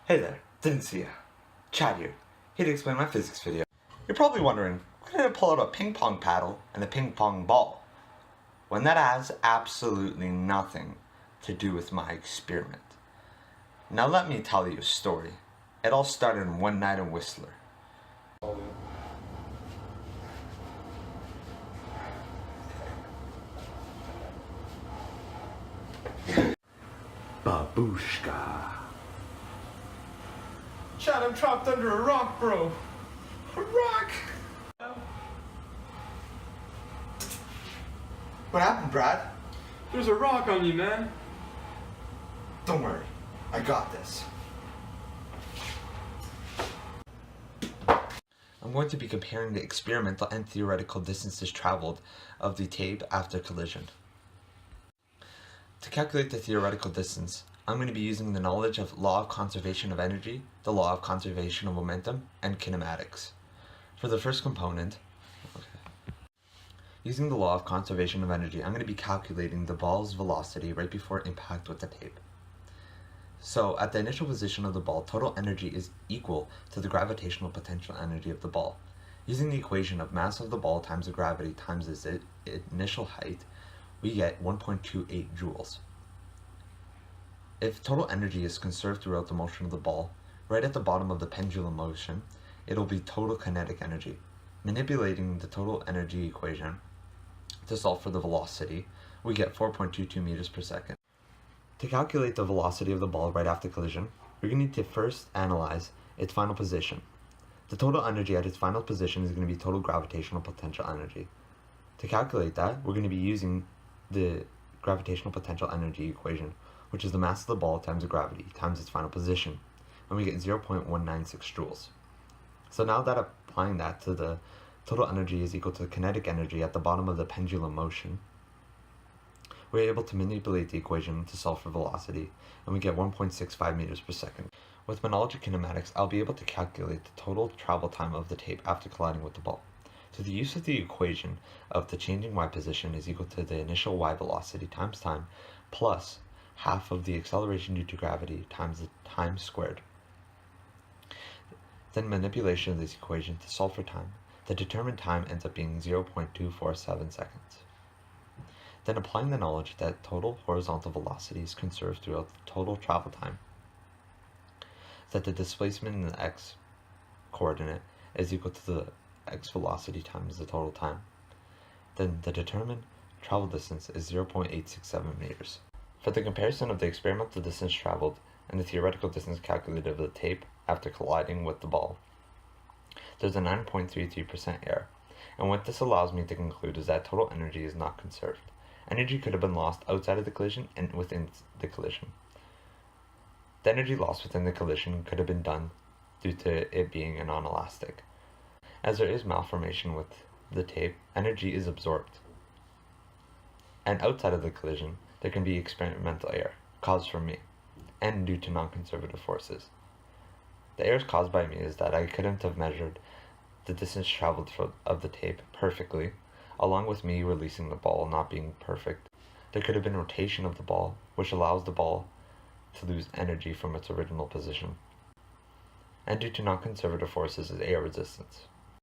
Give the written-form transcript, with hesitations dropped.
Hey there, didn't see ya. Chad here, here to explain my physics video. You're probably wondering, why did I pull out a ping pong paddle and a ping pong ball? When that has absolutely nothing to do with my experiment. Now let me tell you a story. It all started one night in Whistler. Babushka. Chad, I'm trapped under a rock, bro. A rock! What happened, Brad? There's a rock on me, man. Don't worry, I got this. I'm going to be comparing the experimental and theoretical distances traveled of the tape after collision. To calculate the theoretical distance, I'm going to be using the knowledge of law of conservation of energy, the law of conservation of momentum, and kinematics. For the first component, using the law of conservation of energy, I'm going to be calculating the ball's velocity right before impact with the tape. So, at the initial position of the ball, total energy is equal to the gravitational potential energy of the ball. Using the equation of mass of the ball times the gravity times its initial height, we get 1.28 joules. If total energy is conserved throughout the motion of the ball, right at the bottom of the pendulum motion, it'll be total kinetic energy. Manipulating the total energy equation to solve for the velocity, we get 4.22 meters per second. To calculate the velocity of the ball right after collision, we're going to need to first analyze its final position. The total energy at its final position is going to be total gravitational potential energy. To calculate that, we're going to be using the gravitational potential energy equation, which is the mass of the ball times the gravity times its final position, and we get 0.196 joules. So now that applying that to the total energy is equal to the kinetic energy at the bottom of the pendulum motion, we're able to manipulate the equation to solve for velocity, and we get 1.65 meters per second. With my knowledge of kinematics, I'll be able to calculate the total travel time of the tape after colliding with the ball. So the use of the equation of the changing y position is equal to the initial y velocity times time plus half of the acceleration due to gravity times the time squared. Then manipulation of this equation to solve for time. The determined time ends up being 0.247 seconds. Then applying the knowledge that total horizontal velocity is conserved throughout the total travel time, that the displacement in the x coordinate is equal to the x velocity times the total time, then the determined travel distance is 0.867 meters. For the comparison of the experimental distance traveled and the theoretical distance calculated of the tape after colliding with the ball, there's a 9.33% error, and what this allows me to conclude is that total energy is not conserved. Energy could have been lost outside of the collision and within the collision. The energy lost within the collision could have been done due to it being a non-elastic. As there is malformation with the tape, energy is absorbed. And outside of the collision, there can be experimental error, caused from me, and due to non-conservative forces. The errors caused by me is that I couldn't have measured the distance traveled of the tape perfectly, along with me releasing the ball not being perfect. There could have been rotation of the ball, which allows the ball to lose energy from its original position. And due to non-conservative forces is air resistance.